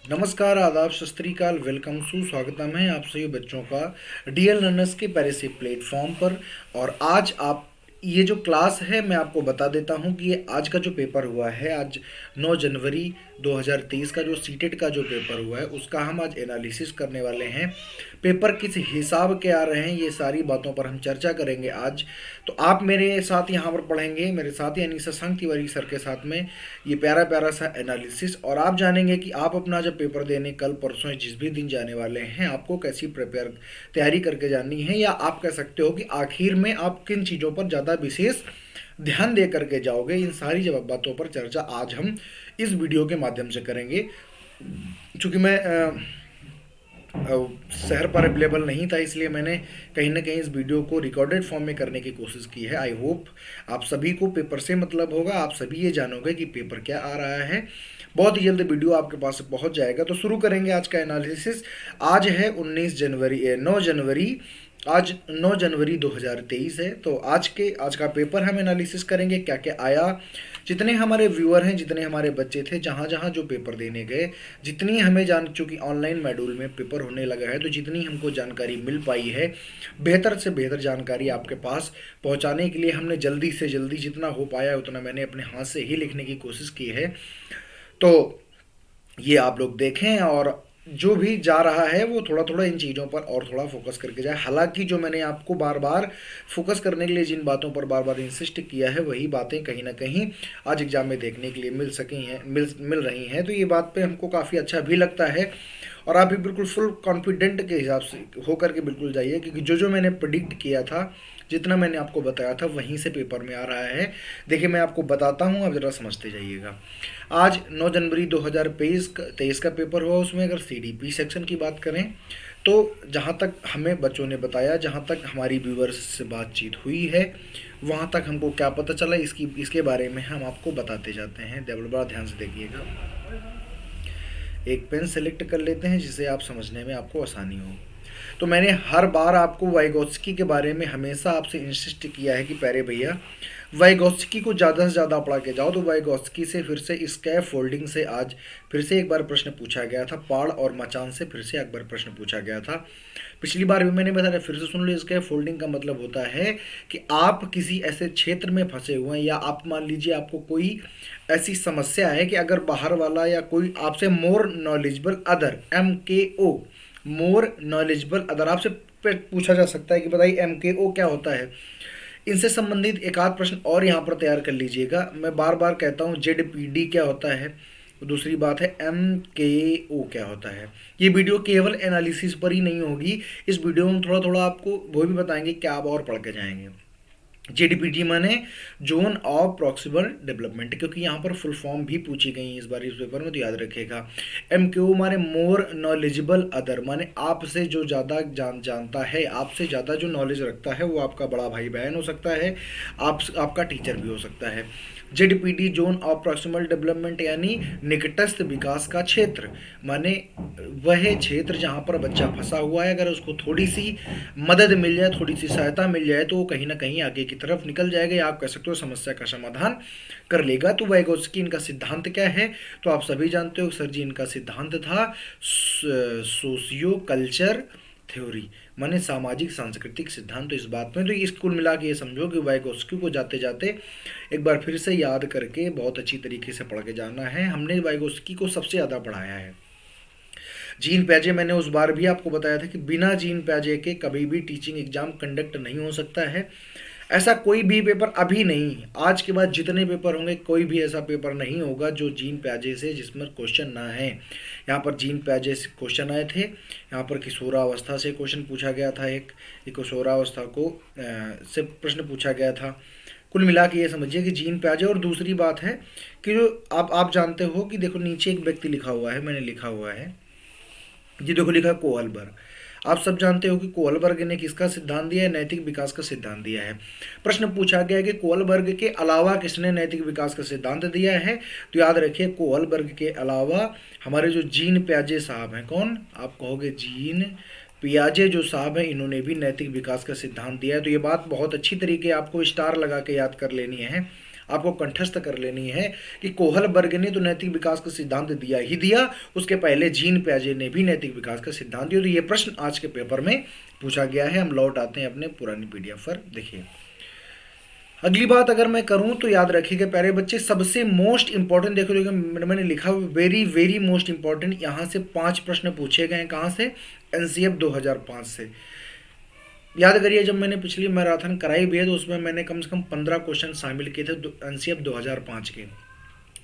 नमस्कार, आदाब, सत श्री अकाल, वेलकम, सुस्वागतम है आप सभी बच्चों का डीएल लर्नर्स के पैरेसी प्लेटफॉर्म पर। और आज आप ये जो क्लास है मैं आपको बता देता हूँ कि ये आज का जो पेपर हुआ है, आज 9 जनवरी 2023 का जो सीटेट का जो पेपर हुआ है उसका हम आज एनालिसिस करने वाले हैं। पेपर किस हिसाब के आ रहे हैं ये सारी बातों पर हम चर्चा करेंगे आज। तो आप मेरे साथ यहाँ पर पढ़ेंगे, मेरे साथ यानी शशांक तिवारी सर के साथ में ये प्यारा प्यारा सा एनालिसिस, और आप जानेंगे कि आप अपना जब पेपर देने कल परसों या जिस भी दिन जाने वाले हैं आपको कैसी प्रिपेयर तैयारी करके जानी है, या आप कह सकते हो कि आखिर में आप किन चीज़ों पर ज़्यादा विशेष ध्यान दे करके जाओगे। इन सारी जवाब बातों पर चर्चा आज हम इस वीडियो के माध्यम से करेंगे। चूँकि मैं शहर पर अवेलेबल नहीं था, इसलिए मैंने कहीं ना कहीं इस वीडियो को रिकॉर्डेड फॉर्म में करने की कोशिश की है। आई होप आप सभी को पेपर से मतलब होगा, आप सभी ये जानोगे कि पेपर क्या आ रहा है। बहुत ही जल्द वीडियो आपके पास पहुंच जाएगा। तो शुरू करेंगे आज का एनालिसिस। आज है 9 जनवरी, आज 9 जनवरी 2023 है। तो आज का पेपर हम एनालिसिस करेंगे, क्या क्या आया, जितने हमारे व्यूअर हैं, जितने हमारे बच्चे थे, जहाँ जहाँ जो पेपर देने गए, जितनी हमें जान, चूँकि ऑनलाइन मॉड्यूल में पेपर होने लगा है तो जितनी हमको जानकारी मिल पाई है, बेहतर से बेहतर जानकारी आपके पास पहुँचाने के लिए हमने जल्दी से जल्दी जितना हो पाया उतना मैंने अपने हाथ से ही लिखने की कोशिश की है। तो ये आप लोग देखें, और जो भी जा रहा है वो थोड़ा थोड़ा इन चीज़ों पर और थोड़ा फोकस करके जाए। हालांकि जो मैंने आपको बार बार फोकस करने के लिए जिन बातों पर बार बार इंसिस्ट किया है वही बातें कहीं ना कहीं आज एग्जाम में देखने के लिए मिल सकी हैं, मिल रही हैं। तो ये बात पे हमको काफ़ी अच्छा भी लगता है। और आप भी बिल्कुल फुल कॉन्फिडेंट के हिसाब से होकर के बिल्कुल जाइए, क्योंकि जो मैंने प्रिडिक्ट किया था, जितना मैंने आपको बताया था वहीं से पेपर में आ रहा है। देखिए मैं आपको बताता हूँ, आप ज़रा समझते जाइएगा। आज 9 जनवरी 2023 का पेपर हुआ। उसमें अगर सीडीपी सेक्शन की बात करें तो जहाँ तक हमें बच्चों ने बताया, जहाँ तक हमारी व्यूवर्स से बातचीत हुई है, वहाँ तक हमको क्या पता चला इसके बारे में हम आपको बताते जाते हैं। बड़ा ध्यान से देखिएगा। एक पेन सेलेक्ट कर लेते हैं जिससे आप समझने में आपको आसानी हो। तो मैंने हर बार आपको वाइगोत्स्की के बारे में हमेशा आपसे इंसिस्ट किया है कि प्यारे भैया वाइगोत्स्की को ज़्यादा से ज़्यादा पढ़ा के जाओ। तो वाइगोत्स्की से फिर से स्कैफ फोल्डिंग से आज फिर से एक बार प्रश्न पूछा गया था। पाड़ और मचान से फिर से एक बार प्रश्न पूछा गया था। पिछली बार भी मैंने बताया, फिर से सुन लो। स्कैफ फोल्डिंग का मतलब होता है कि आप किसी ऐसे क्षेत्र में फंसे हुए हैं, या आप मान लीजिए आपको कोई ऐसी समस्या है कि अगर बाहर वाला या कोई आपसे more knowledgeable other, MKO, more knowledgeable other, आपसे पूछा जा सकता है कि बताइए MKO क्या होता है। इनसे संबंधित एक आध प्रश्न और यहाँ पर तैयार कर लीजिएगा। मैं बार बार कहता हूँ ZPD क्या होता है, दूसरी बात है MKO क्या होता है। ये वीडियो केवल एनालिसिस पर ही नहीं होगी, इस वीडियो में थोड़ा थोड़ा आपको वो भी बताएंगे क्या आप और पढ़ के जाएंगे। JDPT माने जोन ऑफ प्रॉक्सिमल डेवलपमेंट, क्योंकि यहाँ पर फुल फॉर्म भी पूछी गई है इस बार इस पेपर में, तो याद रखिएगा। MKO माने मोर नॉलेजेबल अदर, माने आपसे जो ज़्यादा जानता है, आपसे ज़्यादा जो नॉलेज रखता है, वो आपका बड़ा भाई बहन हो सकता है, आपका टीचर भी हो सकता है। ZPD zone of proximal development यानी निकटस्थ विकास का क्षेत्र, माने वह क्षेत्र जहाँ पर बच्चा फंसा हुआ है, अगर उसको थोड़ी सी मदद मिल जाए, थोड़ी सी सहायता मिल जाए तो वो कहीं ना कहीं आगे की तरफ निकल जाएगा, या आप कह सकते हो समस्या का समाधान कर लेगा। तो वाइगोत्स्की इनका सिद्धांत क्या है, तो आप सभी जानते हो सर जी, इनका सिद्धांत था सोशियो कल्चर थ्योरी, माने सामाजिक सांस्कृतिक सिद्धांत। तो इस बात में तो इस कुल मिला के ये समझो कि वाइगोत्स्की को जाते जाते एक बार फिर से याद करके बहुत अच्छी तरीके से पढ़ के जाना है। हमने वाइगोत्स्की को सबसे ज़्यादा पढ़ाया है। जीन पैजे मैंने उस बार भी आपको बताया था कि बिना जीन पैजे के कभी भी टीचिंग एग्जाम कंडक्ट नहीं हो सकता है। ऐसा कोई भी पेपर अभी नहीं, आज के बाद जितने पेपर होंगे कोई भी ऐसा पेपर नहीं होगा जो जीन पैजे से जिसमें क्वेश्चन ना है। यहाँ पर जीन पैजे से क्वेश्चन आए थे, यहाँ पर किशोरावस्था से क्वेश्चन पूछा गया था, एक किशोरावस्था को से प्रश्न पूछा गया था। कुल मिला के ये समझिए कि जीन पैजे। और दूसरी बात है कि जो आप जानते हो कि देखो नीचे एक व्यक्ति लिखा हुआ है, मैंने लिखा हुआ है जी, देखो लिखा कोहलबर्ग। आप सब जानते हो कि कोहलबर्ग ने किसका सिद्धांत दिया है, नैतिक विकास का सिद्धांत दिया है। प्रश्न पूछा गया है कि कोहलबर्ग के अलावा किसने नैतिक विकास का सिद्धांत दिया है, तो याद रखिए कोहलबर्ग के अलावा हमारे जो जीन पियाजे साहब हैं, कौन आप कहोगे, जीन पियाजे जो साहब हैं, इन्होंने भी नैतिक विकास का सिद्धांत दिया है। तो ये बात बहुत अच्छी तरीके आपको स्टार लगा के याद कर लेनी है। आपको कंठस्थ कर लेनी है कि कोहलबर्ग ने तो नैतिक विकास का सिद्धांत दिया ही दिया, उसके पहले जीन पियाजे ने भी नैतिक विकास का सिद्धांत दिया। तो ये प्रश्न आज के पेपर में पूछा गया है। हम लौट आते हैं अपने पुरानी PDF पर। देखिए अगली बात अगर मैं करूं तो याद रखिएगा प्यारे बच्चे, सबसे मोस्ट इंपॉर्टेंट देखो मैंने लिखा वेरी वेरी मोस्ट इंपॉर्टेंट, यहाँ से 5 प्रश्न पूछे गए हैं। कहाँ से? NCF 2005 से। याद करिए जब मैंने पिछली मैराथन कराई भी है तो उसमें मैंने कम से कम 15 क्वेश्चन शामिल किए थे NCF 2005 के।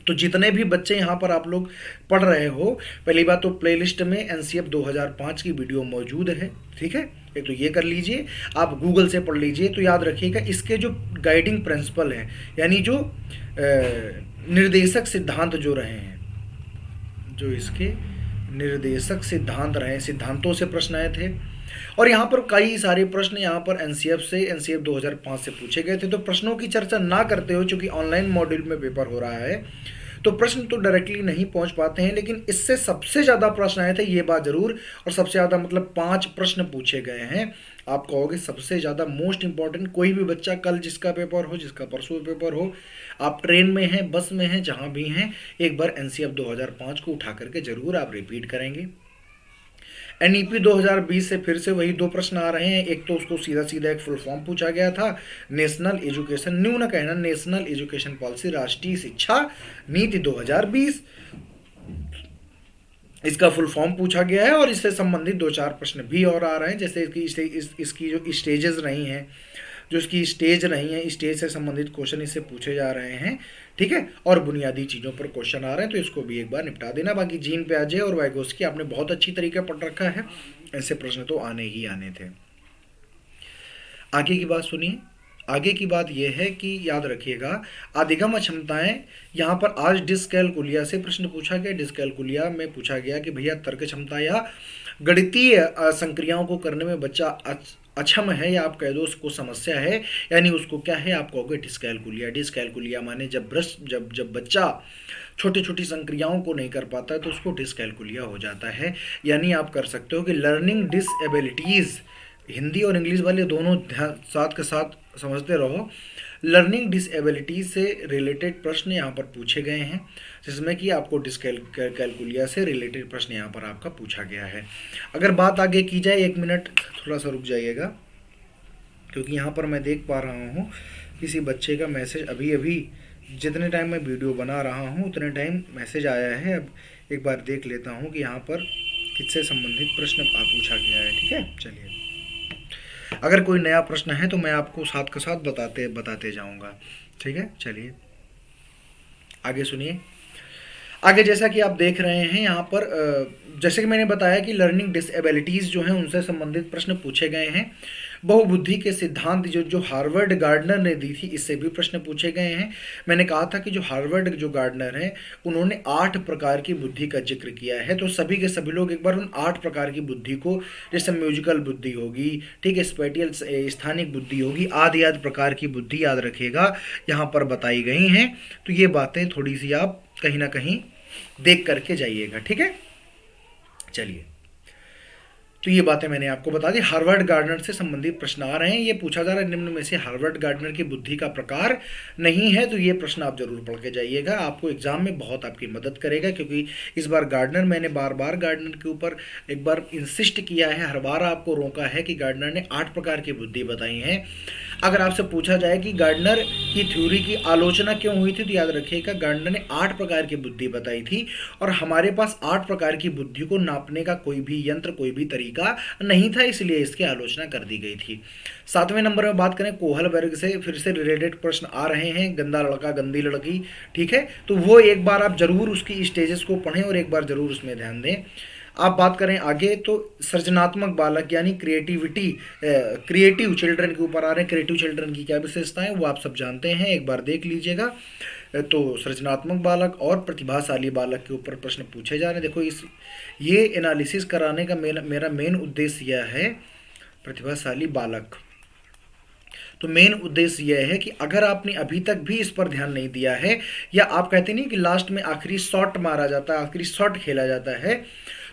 तो जितने भी बच्चे यहाँ पर आप लोग पढ़ रहे हो, पहली बात तो प्लेलिस्ट में NCF 2005 की वीडियो मौजूद है, ठीक है, एक तो ये कर लीजिए, आप गूगल से पढ़ लीजिए। तो याद रखिएगा इसके जो गाइडिंग प्रिंसिपल हैं, यानी जो निर्देशक सिद्धांत जो रहे हैं, जो इसके निर्देशक सिद्धांत रहे, सिद्धांतों से प्रश्न आए थे। और यहाँ पर कई सारे प्रश्न यहाँ पर NCF 2005 से पूछे गए थे। तो प्रश्नों की चर्चा ना करते हो, चूंकि ऑनलाइन मॉड्यूल में पेपर हो रहा है तो प्रश्न तो डायरेक्टली नहीं पहुंच पाते हैं, लेकिन इससे सबसे ज़्यादा प्रश्न आए थे, ये बात जरूर। और सबसे ज़्यादा मतलब 5 प्रश्न पूछे गए हैं। आप कहोगे सबसे ज़्यादा मोस्ट इंपॉर्टेंट, कोई भी बच्चा कल जिसका पेपर हो, जिसका परसों पेपर हो, आप ट्रेन में हैं, बस में हैं, जहाँ भी हैं, एक बार NCF 2005 को उठा करके जरूर आप रिपीट करेंगे। NEP 2020 से फिर से वही 2 प्रश्न आ रहे हैं। एक तो उसको सीधा सीधा एक फुल फॉर्म पूछा गया था, नेशनल एजुकेशन न्यून कहना नेशनल एजुकेशन पॉलिसी, राष्ट्रीय शिक्षा नीति 2020, इसका फुल फॉर्म पूछा गया है। और इससे संबंधित 2-4 प्रश्न भी और आ रहे हैं, जैसे इसकी जो स्टेजेस रही हैं, जो इसकी स्टेज रही है, स्टेज से संबंधित क्वेश्चन इससे पूछे जा रहे हैं, ठीक है। और बुनियादी चीज़ों पर क्वेश्चन आ रहे हैं, तो इसको भी एक बार निपटा देना। बाकी जीन पियाजे और वाइगोस्की आपने बहुत अच्छी तरीके पढ़ रखा है, ऐसे प्रश्न तो आने ही आने थे। आगे की बात सुनिए। आगे की बात यह है कि याद रखिएगा अधिगम क्षमताएं, यहाँ पर आज डिस्कैलकुलिया से प्रश्न पूछा गया। डिस्कैलकुलिया में पूछा गया कि भैया तर्क क्षमता या गणितीय संक्रियाओं को करने में बच्चा अक्षम है, या आप कह दो उसको समस्या है, यानी उसको क्या है, आप कहोगे डिस्कैलकुलिया। डिस्कैलकुलिया माने जब बच्चा छोटी छोटी संक्रियाओं को नहीं कर पाता है तो उसको डिस्कैलकुलिया हो जाता है। यानी आप कर सकते हो कि लर्निंग डिसएबिलिटीज़, हिंदी और इंग्लिश वाले दोनों साथ के साथ समझते रहो। लर्निंग डिसएबिलिटीज से रिलेटेड प्रश्न यहाँ पर पूछे गए हैं, जिसमें कि आपको डिस्कैलकुलिया से रिलेटेड प्रश्न यहाँ पर आपका पूछा गया है। अगर बात आगे की जाए, 1 मिनट थोड़ा सा रुक जाइएगा, क्योंकि यहाँ पर मैं देख पा रहा हूँ किसी बच्चे का मैसेज अभी अभी, जितने टाइम मैं वीडियो बना रहा हूँ उतने टाइम मैसेज आया है। अब एक बार देख लेता हूँ कि यहाँ पर किससे संबंधित प्रश्न पूछा गया है, ठीक है। चलिए, अगर कोई नया प्रश्न है तो मैं आपको साथ के साथ बताते जाऊंगा, ठीक है। चलिए आगे सुनिए। आगे जैसा कि आप देख रहे हैं यहाँ पर, जैसे कि मैंने बताया कि लर्निंग डिसएबिलिटीज़ जो हैं उनसे संबंधित प्रश्न पूछे गए हैं। बहुबुद्धि के सिद्धांत जो हार्वर्ड गार्डनर ने दी थी, इससे भी प्रश्न पूछे गए हैं। मैंने कहा था कि जो हार्वर्ड जो गार्डनर हैं उन्होंने 8 प्रकार की बुद्धि का जिक्र किया है। तो सभी के सभी लोग एक बार उन 8 प्रकार की बुद्धि को, जैसे म्यूजिकल बुद्धि होगी, ठीक है, स्पेटियल स्थानिक बुद्धि होगी, आदि प्रकार की बुद्धि याद रखिएगा यहाँ पर बताई गई हैं। तो ये बातें थोड़ी सी आप कहीं ना कहीं देख करके जाइएगा, ठीक है। चलिए, तो ये बातें मैंने आपको बता दी। हार्वर्ड गार्डनर से संबंधित प्रश्न आ रहे हैं। ये पूछा जा रहा है निम्न में से हार्वर्ड गार्डनर की बुद्धि का प्रकार नहीं है, तो ये प्रश्न आप जरूर पढ़ के जाइएगा, आपको एग्जाम में बहुत आपकी मदद करेगा। क्योंकि इस बार गार्डनर, मैंने बार बार गार्डनर के ऊपर एक बार इंसिस्ट किया है, हर बार आपको रोका है कि गार्डनर ने 8 प्रकार की बुद्धि बताई है। अगर आपसे पूछा जाए कि गार्डनर की थ्योरी की आलोचना क्यों हुई थी, तो याद रखिएगा गार्डनर ने 8 प्रकार की बुद्धि बताई थी, और हमारे पास 8 प्रकार की बुद्धि को नापने का कोई भी यंत्र, कोई भी तरीका नहीं था, इसलिए इसकी आलोचना कर दी गई थी। 7वें नंबर में बात करें, कोहलबर्ग से फिर से रिलेटेड प्रश्न आ रहे हैं, गंदा लड़का गंदी लड़की, ठीक है। तो वो एक बार आप जरूर उसकी स्टेजेस को पढ़ें और एक बार जरूर उसमें ध्यान दें। आप बात करें आगे तो सृजनात्मक बालक यानी क्रिएटिव चिल्ड्रन के ऊपर आ रहे हैं। क्रिएटिव चिल्ड्रन की क्या विशेषताएं वो आप सब जानते हैं, एक बार देख लीजिएगा। तो सृजनात्मक बालक और प्रतिभाशाली बालक के ऊपर प्रश्न पूछे जा रहे हैं। देखो, ये एनालिसिस कराने का मेरा मेन उद्देश्य यह है, प्रतिभाशाली बालक। तो मेन उद्देश्य यह है कि अगर आपने अभी तक भी इस पर ध्यान नहीं दिया है, या आप कहते नहीं कि लास्ट में आखिरी शॉट मारा जाता है, आखिरी शॉट खेला जाता है,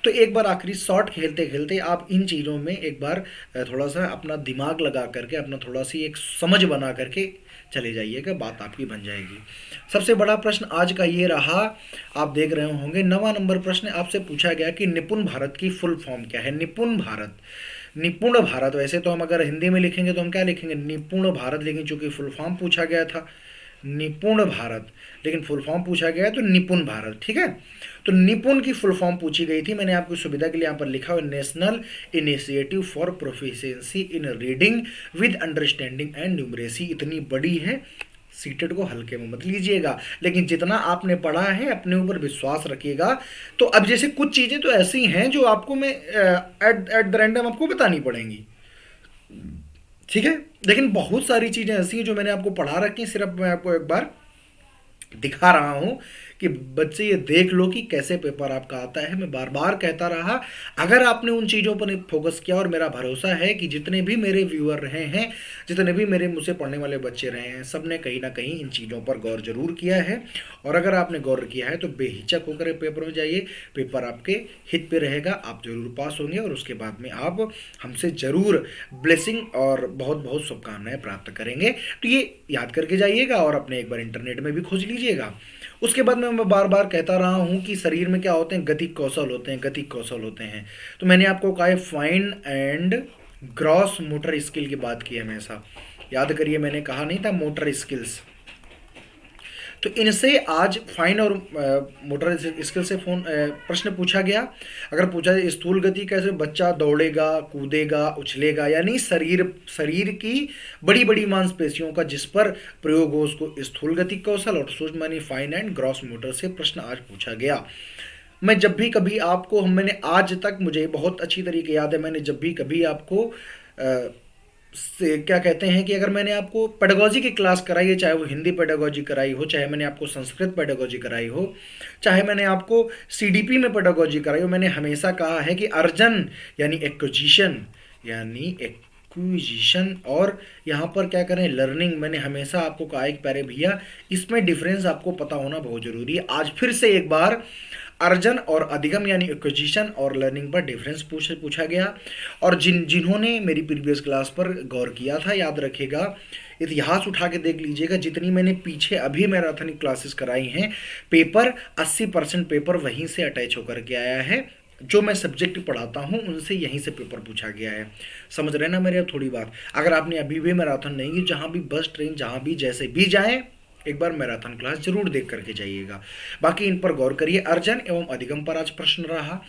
तो एक बार आखिरी शॉट खेलते खेलते आप इन चीज़ों में एक बार थोड़ा सा अपना दिमाग लगा करके, अपना थोड़ा सी एक समझ बना करके चले जाइएगा, बात आपकी बन जाएगी। सबसे बड़ा प्रश्न आज का ये रहा, आप देख रहे होंगे 9वां नंबर प्रश्न आपसे पूछा गया कि निपुण भारत की फुल फॉर्म क्या है। निपुण भारत, निपुण भारत, वैसे तो हम अगर हिंदी में लिखेंगे तो हम क्या लिखेंगे, निपुण भारत, लेकिन चूंकि फुल फॉर्म पूछा गया था निपुण भारत, लेकिन फुल फॉर्म पूछा गया है तो निपुण भारत, ठीक है। तो निपुण की फुल फॉर्म पूछी गई थी, मैंने आपकी सुविधा के लिए यहाँ पर लिखा हुआ national initiative for proficiency in reading with understanding and numeracy. इतनी बड़ी है, सीटेड को हल्के में मत लीजिएगा, लेकिन जितना आपने पढ़ा है अपने ऊपर विश्वास रखिएगा। तो अब जैसे कुछ चीज़ें तो ऐसी हैं जो आपको मैं एट द रैंडम आपको बतानी पड़ेंगी, ठीक है, लेकिन बहुत सारी चीज़ें ऐसी हैं जो मैंने आपको पढ़ा रखी हैं, सिर्फ मैं आपको एक बार दिखा रहा हूं कि बच्चे ये देख लो कि कैसे पेपर आपका आता है। मैं बार बार कहता रहा, अगर आपने उन चीज़ों पर फोकस किया, और मेरा भरोसा है कि जितने भी मेरे व्यूअर रहे हैं, जितने भी मेरे मुझसे पढ़ने वाले बच्चे रहे हैं, सब ने कहीं ना कहीं इन चीज़ों पर गौर जरूर किया है। और अगर आपने गौर किया है तो बेहिचक होकर पेपर में जाइए, पेपर आपके हित पे रहेगा, आप जरूर पास होंगे, और उसके बाद में आप हमसे ज़रूर ब्लेसिंग और बहुत बहुत शुभकामनाएं प्राप्त करेंगे। तो ये याद करके जाइएगा और अपने एक बार इंटरनेट में भी खोज लीजिएगा। उसके बाद में मैं बार बार कहता रहा हूँ कि शरीर में क्या होते हैं, गतिक कौशल होते हैं, गतिक कौशल होते हैं। तो मैंने आपको कहा है fine and gross motor skill की बात की है हमेशा, याद करिए, मैंने कहा नहीं था मोटर स्किल्स। तो इनसे आज फाइन और मोटर स्किल से प्रश्न पूछा गया। अगर पूछा जाए स्थूल गति कैसे, बच्चा दौड़ेगा, कूदेगा, उछलेगा, यानी शरीर की बड़ी बड़ी मांसपेशियों का जिस पर प्रयोग हो उसको स्थूल गति कौशल, और सूक्ष्म यानी फाइन एंड ग्रॉस मोटर से प्रश्न आज पूछा गया। मैं जब भी कभी आपको, मैंने आज तक, मुझे बहुत अच्छी तरीके याद है, मैंने जब भी कभी आपको से क्या कहते हैं कि अगर मैंने आपको पेडागोजी की क्लास कराई है, चाहे वो हिंदी पेडागोजी कराई हो, चाहे मैंने आपको संस्कृत पेडागोजी कराई हो, चाहे मैंने आपको सीडीपी में पेडागोजी कराई हो, मैंने हमेशा कहा है कि अर्जन यानी एक्विजिशन और यहाँ पर क्या करें लर्निंग, मैंने हमेशा आपको कहा है कि प्यारे भैया इसमें डिफरेंस आपको पता होना बहुत जरूरी है। आज फिर से एक बार अर्जन और अधिगम यानी एक्विजिशन और लर्निंग पर डिफरेंस पूछा गया। और जिन्होंने मेरी प्रीवियस क्लास पर गौर किया था, याद रखिएगा, इतिहास उठा के देख लीजिएगा, जितनी मैंने पीछे अभी मैराथन क्लासेस कराई हैं, पेपर 80% पेपर वहीं से अटैच होकर के आया है। जो मैं सब्जेक्ट पढ़ाता हूँ उनसे यहीं से पेपर पूछा गया है। समझ रहे ना मेरे थोड़ी बात। अगर आपने अभी भी मैराथन नहीं की, जहाँ भी बस ट्रेन जहाँ भी जैसे भी जाएँ, एक बार मैराथन क्लास जरूर देख करके जाइएगा। बाकी इन पर गौर करिए। अर्जन एवं अधिगम पर आज प्रश्न रहा।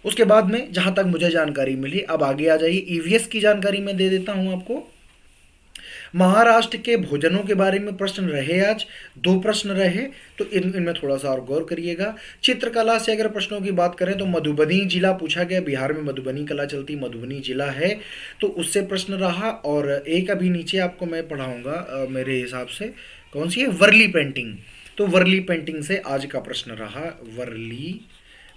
उसके बाद में जहां तक मुझे जानकारी मिली, अब आगे आ जाइए, ईवीएस की जानकारी मैं दे देता हूं आपको। महाराष्ट्र के भोजनों के बारे में प्रश्न रहे, आज 2 प्रश्न रहे, तो इनमें थोड़ा सा और गौर करिएगा। चित्रकला से अगर प्रश्नों की बात करें तो मधुबनी जिला पूछा गया, बिहार में मधुबनी कला चलती, मधुबनी जिला है, तो उससे प्रश्न रहा। और एक अभी नीचे आपको मैं पढ़ाऊंगा मेरे हिसाब से, कौन सी है, वर्ली पेंटिंग, तो वर्ली पेंटिंग से आज का प्रश्न रहा। वर्ली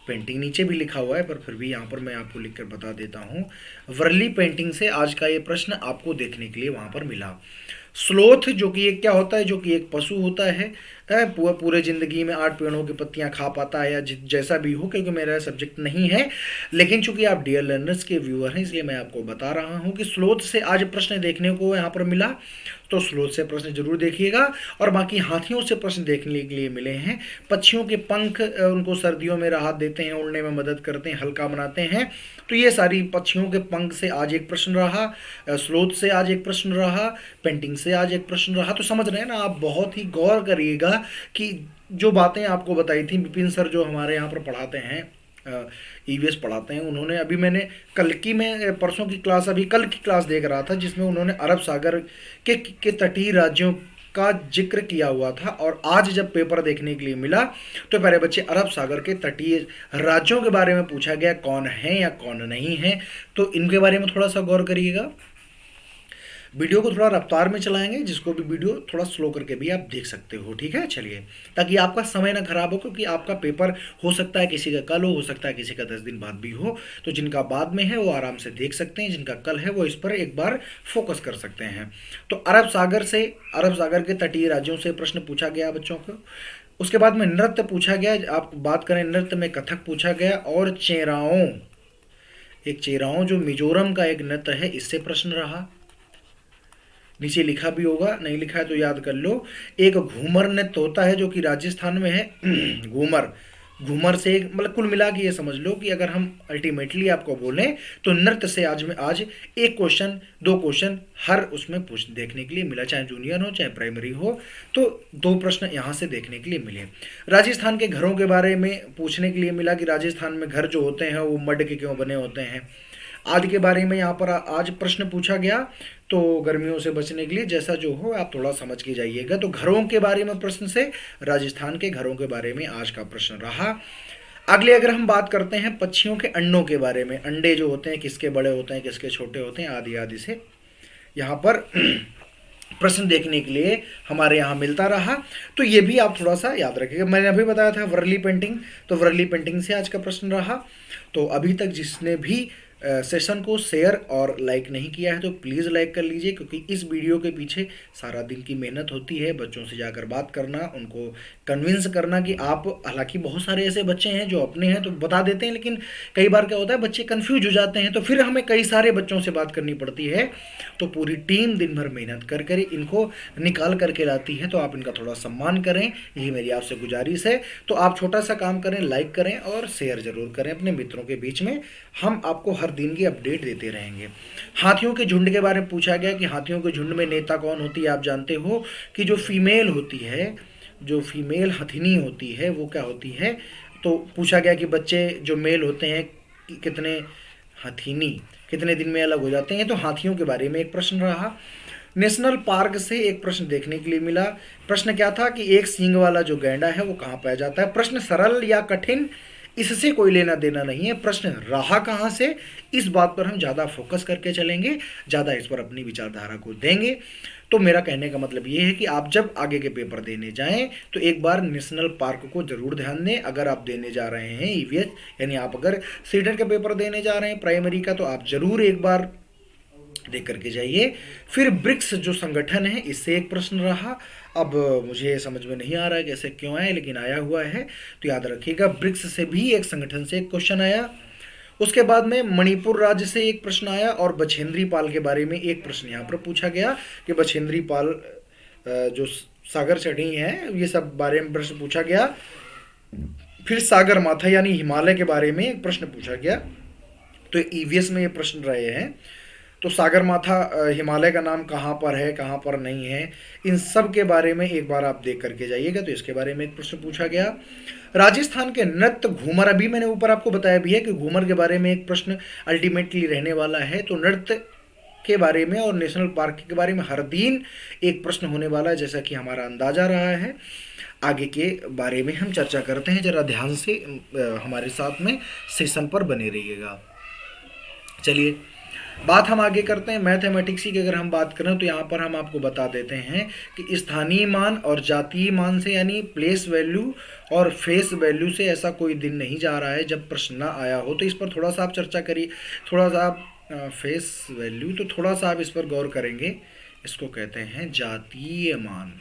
पेंटिंग नीचे भी लिखा हुआ है, पर फिर भी यहाँ पर मैं आपको लिखकर बता देता हूँ। वर्ली पेंटिंग से आज का ये प्रश्न आपको देखने के लिए वहाँ पर मिला। स्लोथ जो कि एक क्या होता है, जो कि एक पशु होता है, पूरे ज़िंदगी में 8 पेड़ों की पत्तियां खा पाता है, या जैसा भी हो, क्योंकि मेरा सब्जेक्ट नहीं है, लेकिन चूंकि आप डियर लर्नर्स के व्यूअर हैं इसलिए मैं आपको बता रहा हूं कि स्लोथ से आज प्रश्न देखने को यहाँ पर मिला, तो स्लोथ से प्रश्न जरूर देखिएगा। और बाकी हाथियों से प्रश्न देखने के लिए मिले हैं। पक्षियों के पंख उनको सर्दियों में राहत देते हैं, उड़ने में मदद करते हैं, हल्का बनाते हैं, तो ये सारी पक्षियों के पंख से आज एक प्रश्न रहा, स्लोथ से आज एक प्रश्न रहा, पेंटिंग से आज एक प्रश्न रहा। तो समझ रहे हैं ना आप, बहुत ही गौर करिएगा कि जो बातें आपको बताई थी विपिन सर जो हमारे यहाँ पर पढ़ाते हैं, ईवीएस पढ़ाते हैं, उन्होंने अभी मैंने कल की मैं परसों की क्लास, अभी कल की क्लास देख रहा था जिसमें उन्होंने अरब सागर के तटीय राज्यों का जिक्र किया हुआ था। और आज जब पेपर देखने के लिए मिला तो प्यारे बच्चे अरब सागर के तटीय राज्यों के बारे में पूछा गया, कौन है या कौन नहीं है, तो इनके बारे में थोड़ा सा गौर करिएगा। वीडियो को थोड़ा रफ्तार में चलाएंगे, जिसको भी वीडियो थोड़ा स्लो करके भी आप देख सकते हो, ठीक है। चलिए, ताकि आपका समय ना खराब हो, क्योंकि आपका पेपर हो सकता है किसी का कल हो सकता है किसी का 10 दिन बाद भी हो, तो जिनका बाद में है वो आराम से देख सकते हैं, जिनका कल है वो इस पर एक बार फोकस कर सकते हैं। तो अरब सागर के तटीय राज्यों से प्रश्न पूछा गया बच्चों को। उसके बाद में नृत्य पूछा गया, आप बात करें नृत्य में कथक पूछा गया, और चेराओं जो मिजोरम का एक नृत्य है, इससे प्रश्न रहा। नीचे लिखा भी होगा, नहीं लिखा है तो याद कर लो। एक घूमर ने तोता है जो कि राजस्थान में है। घूमर, घूमर से एक मतलब कुल मिला के ये समझ लो कि अगर हम अल्टीमेटली आपको बोलें तो नृत्य से आज एक क्वेश्चन, दो क्वेश्चन हर उसमें पूछ देखने के लिए मिला, चाहे जूनियर हो चाहे प्राइमरी हो, तो दो प्रश्न यहाँ से देखने के लिए मिले। राजस्थान के घरों के बारे में पूछने के लिए मिला कि राजस्थान में घर जो होते हैं वो मड के क्यों बने होते हैं, आदि के बारे में यहाँ पर आज प्रश्न पूछा गया। तो गर्मियों से बचने के लिए जैसा जो हो आप थोड़ा समझ के जाइएगा। तो घरों के बारे में प्रश्न से राजस्थान के घरों के बारे में आज का प्रश्न रहा। अगले अगर हम बात करते हैं पक्षियों के अंडों के बारे में, अंडे जो होते हैं किसके बड़े होते हैं किसके छोटे होते हैं आदि आदि से यहाँ पर प्रश्न देखने के लिए हमारे यहाँ मिलता रहा। तो ये भी आप थोड़ा सा याद रखिएगा। मैंने अभी बताया था वर्ली पेंटिंग, तो वर्ली पेंटिंग से आज का प्रश्न रहा। तो अभी तक जिसने भी सेशन को शेयर और लाइक नहीं किया है तो प्लीज़ लाइक कर लीजिए, क्योंकि इस वीडियो के पीछे सारा दिन की मेहनत होती है। बच्चों से जाकर बात करना, उनको कन्विंस करना कि आप, हालांकि बहुत सारे ऐसे बच्चे हैं जो अपने हैं तो बता देते हैं, लेकिन कई बार क्या होता है बच्चे कन्फ्यूज हो जाते हैं, तो फिर हमें कई सारे बच्चों से बात करनी पड़ती है। तो पूरी टीम दिन भर मेहनत कर कर इनको निकाल करके लाती है, तो आप इनका थोड़ा सम्मान करें, यही मेरी आपसे गुजारिश है। तो आप छोटा सा काम करें, लाइक करें और शेयर ज़रूर करें अपने मित्रों के बीच में। हम आपको हर दिन की अपडेट देते रहेंगे। हाथियों के झुंड के बारे में पूछा गया कि हाथियों के झुंड में नेता कौन होती है। आप जानते हो कि जो फीमेल होती है, जो फीमेल हथिनी होती है वो क्या होती है। तो पूछा गया कि बच्चे जो मेल होते हैं कितने, हथिनी कितने दिन में अलग हो जाते हैं। तो हाथियों के बारे में एक प्रश्न रहा। नेशनल पार्क से एक प्रश्न देखने के लिए मिला। प्रश्न क्या था कि एक सींग वाला जो गैंडा है वो कहाँ पाया जाता है। प्रश्न सरल या कठिन इससे कोई लेना देना नहीं है, प्रश्न रहा कहाँ से, इस बात पर हम ज़्यादा फोकस करके चलेंगे, ज़्यादा इस पर अपनी विचारधारा को देंगे। तो मेरा कहने का मतलब ये है कि आप जब आगे के पेपर देने जाएं तो एक बार नेशनल पार्क को जरूर ध्यान दें। अगर आप देने जा रहे हैं ईवीएस, यानी आप अगर सीटेट का पेपर देने जा रहे हैं प्राइमरी का, तो आप जरूर एक बार देख करके जाइए। फिर ब्रिक्स जो संगठन है इससे एक प्रश्न रहा। अब मुझे समझ में नहीं आ रहा है कैसे क्यों आया, लेकिन आया हुआ है तो याद रखिएगा। ब्रिक्स से भी एक संगठन से एक क्वेश्चन आया। उसके बाद में मणिपुर राज्य से एक प्रश्न आया और बछेंद्री पाल के बारे में एक प्रश्न यहाँ पर पूछा गया कि बछेंद्री पाल जो सागर चढ़ी हैं ये सब बारे में प्रश्न पूछा गया। फिर सागर माथा यानी हिमालय के बारे में एक प्रश्न पूछा गया। तो ईवीएस में ये प्रश्न रहे हैं। तो सागर माथा हिमालय का नाम कहाँ पर है, कहाँ पर नहीं है, इन सब के बारे में एक बार आप देख करके जाइएगा। तो इसके बारे में एक प्रश्न पूछा गया। राजस्थान के नृत्य घूमर, अभी मैंने ऊपर आपको बताया भी है कि घूमर के बारे में एक प्रश्न अल्टीमेटली रहने वाला है। तो नृत्य के बारे में और नेशनल पार्क के बारे में हर दिन एक प्रश्न होने वाला है, जैसा कि हमारा अंदाजा रहा है। आगे के बारे में हम चर्चा करते हैं, जरा ध्यान से हमारे साथ में सेशन पर बने रहिएगा। चलिए बात हम आगे करते हैं मैथमेटिक्स की। अगर हम बात करें तो यहाँ पर हम आपको बता देते हैं कि स्थानीय मान और जातीय मान से, यानी प्लेस वैल्यू और फेस वैल्यू से ऐसा कोई दिन नहीं जा रहा है जब प्रश्न ना आया हो। तो इस पर थोड़ा सा आप चर्चा करिए, थोड़ा सा आप फेस वैल्यू, तो थोड़ा सा आप इस पर गौर करेंगे। इसको कहते हैं जातीय मान,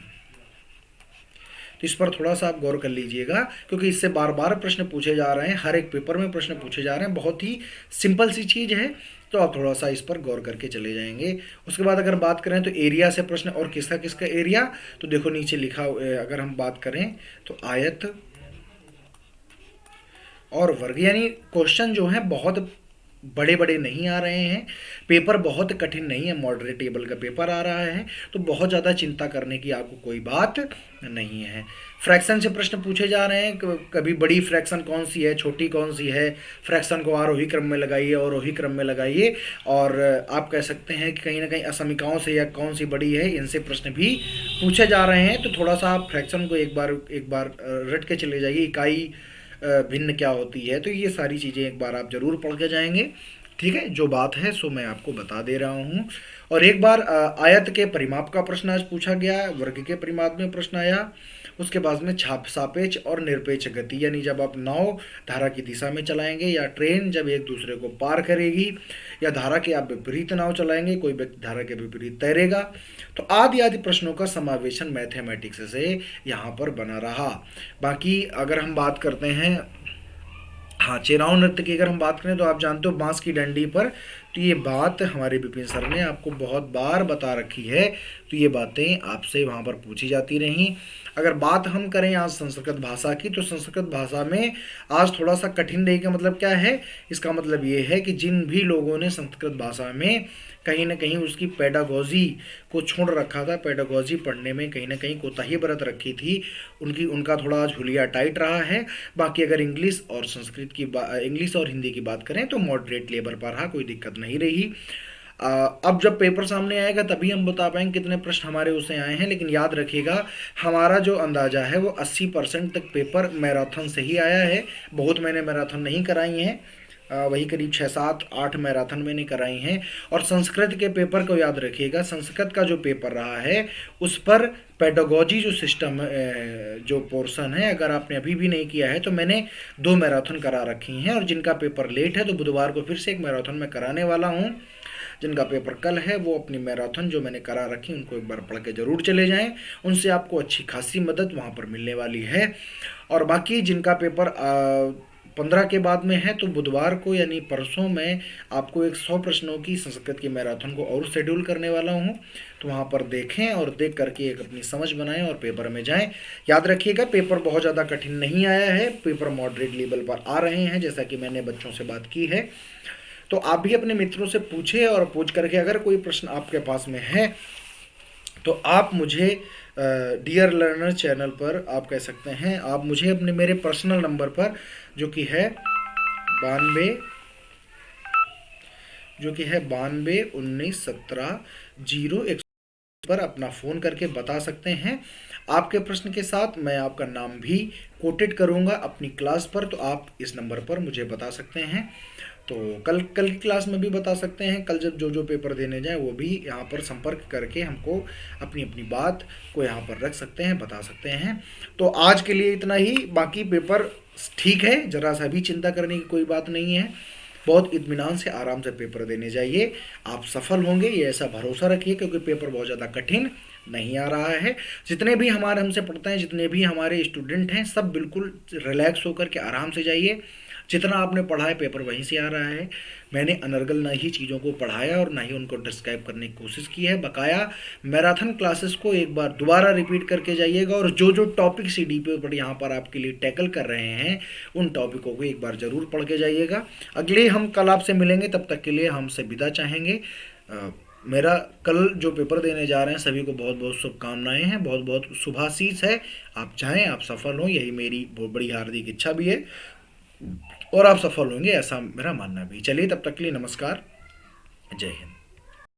तो इस पर थोड़ा सा आप गौर कर लीजिएगा, क्योंकि इससे बार बार प्रश्न पूछे जा रहे हैं, हर एक पेपर में प्रश्न पूछे जा रहे हैं। बहुत ही सिंपल सी चीज़ है, तो आप थोड़ा सा इस पर गौर करके चले जाएंगे। उसके बाद अगर बात करें तो एरिया से प्रश्न, और किसका किसका एरिया, तो देखो नीचे लिखा, अगर हम बात करें तो आयत और वर्ग, यानी क्वेश्चन जो है बहुत बड़े बड़े नहीं आ रहे हैं, पेपर बहुत कठिन नहीं है, मॉडरेट टेबल का पेपर आ रहा है, तो बहुत ज़्यादा चिंता करने की आपको कोई बात नहीं है। फ्रैक्शन से प्रश्न पूछे जा रहे हैं, कभी बड़ी फ्रैक्शन कौन सी है, छोटी कौन सी है, फ्रैक्शन को आरोही क्रम में लगाइए, अवरोही क्रम में लगाइए। और आप कह सकते हैं कि कहीं ना कहीं असमिकाओं से या कौन सी बड़ी है, इनसे प्रश्न भी पूछे जा रहे हैं। तो थोड़ा सा आप फ्रैक्शन को एक बार रट के चले जाइए। इकाई भिन्न क्या होती है, तो ये सारी चीज़ें एक बार आप जरूर पढ़ के जाएंगे। ठीक है, जो बात है सो मैं आपको बता दे रहा हूँ। और एक बार आयत के परिमाप का प्रश्न आज पूछा गया, वर्ग के परिमाप में प्रश्न आया। उसके बाद में सापेक्ष और निरपेक्ष गति, यानी जब आप नाव धारा की दिशा में चलाएंगे, या ट्रेन जब एक दूसरे को पार करेगी, या धारा के आप विपरीत नाव चलाएंगे, कोई व्यक्ति धारा के विपरीत तैरेगा, तो आदि आदि प्रश्नों का समावेशन मैथमेटिक्स से यहाँ पर बना रहा। बाकी अगर हम बात करते हैं हाँ, चेनाव नृत्य की अगर हम बात करें तो आप जानते हो बांस की डंडी पर, तो ये बात हमारे विपिन सर ने आपको बहुत बार बता रखी है, तो ये बातें आपसे वहाँ पर पूछी जाती रहीं। अगर बात हम करें आज संस्कृत भाषा की, तो संस्कृत भाषा में आज थोड़ा सा कठिन रही का मतलब क्या है, इसका मतलब ये है कि जिन भी लोगों ने संस्कृत भाषा में कहीं ना कहीं उसकी पेडागोजी को छोड़ रखा था, पेडागोजी पढ़ने में कहीं ना कहीं कोताही बरत रखी थी, उनका थोड़ा आज हुलिया टाइट रहा है। बाकी अगर इंग्लिश और संस्कृत की इंग्लिश और हिंदी की बात करें तो मॉडरेट लेवल पर रहा, कोई दिक्कत नहीं रही। अब जब पेपर सामने आएगा तभी हम बता पाएंगे कितने प्रश्न हमारे उससे आए हैं, लेकिन याद रखिएगा हमारा जो अंदाज़ा है वो 80% तक पेपर मैराथन से ही आया है। बहुत मैंने मैराथन नहीं कराई हैं, वही करीब 6-7-8 मैराथन मैंने कराई हैं। और संस्कृत के पेपर को याद रखिएगा, संस्कृत का जो पेपर रहा है उस पर पेडागोजी जो सिस्टम जो पोर्शन है, अगर आपने अभी भी नहीं किया है तो मैंने 2 मैराथन करा रखी हैं, और जिनका पेपर लेट है तो बुधवार को फिर से एक मैराथन मैं कराने वाला हूँ। जिनका पेपर कल है वो अपनी मैराथन जो मैंने करा रखी उनको एक बार पढ़ के ज़रूर चले जाएं, उनसे आपको अच्छी खासी मदद वहाँ पर मिलने वाली है। और बाकी जिनका पेपर 15 के बाद में है तो बुधवार को यानी परसों मैं आपको एक 100 प्रश्नों की संस्कृत की मैराथन को और शेड्यूल करने वाला हूँ, तो वहाँ पर देखें और देख करके एक अपनी समझ बनाएं और पेपर में जाएं। याद रखिएगा पेपर बहुत ज़्यादा कठिन नहीं आया है, पेपर मॉडरेट लेवल पर आ रहे हैं जैसा कि मैंने बच्चों से बात की है। तो आप भी अपने मित्रों से पूछें और पूछ करके अगर कोई प्रश्न आपके पास में है तो आप मुझे डियर लर्नर चैनल पर आप कह सकते हैं, आप मुझे अपने मेरे पर्सनल नंबर पर जो कि है 92 19 17 0 पर अपना फ़ोन करके बता सकते हैं। आपके प्रश्न के साथ मैं आपका नाम भी कोटेड करूंगा अपनी क्लास पर, तो आप इस नंबर पर मुझे बता सकते हैं। तो कल की क्लास में भी बता सकते हैं, कल जब जो पेपर देने जाए वो भी यहाँ पर संपर्क करके हमको अपनी अपनी बात को यहाँ पर रख सकते हैं, बता सकते हैं। तो आज के लिए इतना ही, बाकी पेपर ठीक है, ज़रा सा भी चिंता करने की कोई बात नहीं है, बहुत इत्मीनान से आराम से पेपर देने जाइए, आप सफल होंगे ये ऐसा भरोसा रखिए, क्योंकि पेपर बहुत ज़्यादा कठिन नहीं आ रहा है। जितने भी हमारे हमसे पढ़ते हैं, जितने भी हमारे स्टूडेंट हैं, सब बिल्कुल रिलैक्स होकर के आराम से जाइए। जितना आपने पढ़ा है पेपर वहीं से आ रहा है, मैंने अनर्गल ना ही चीज़ों को पढ़ाया और ना ही उनको डिस्क्राइब करने की कोशिश की है। बकाया मैराथन क्लासेस को एक बार दोबारा रिपीट करके जाइएगा, और जो जो टॉपिक CD पर यहाँ पर आपके लिए टैकल कर रहे हैं उन टॉपिकों को एक बार ज़रूर पढ़ के जाइएगा। अगले हम कल आपसे मिलेंगे, तब तक के लिए हमसे विदा चाहेंगे। मेरा कल जो पेपर देने जा रहे हैं सभी को बहुत बहुत शुभकामनाएं हैं, बहुत बहुत शुभाशीष है। आप चाहें आप सफल हों, यही मेरी बहुत बड़ी हार्दिक इच्छा भी है, और आप सफल होंगे ऐसा मेरा मानना भी। चलिए तब तक के लिए नमस्कार, जय हिंद।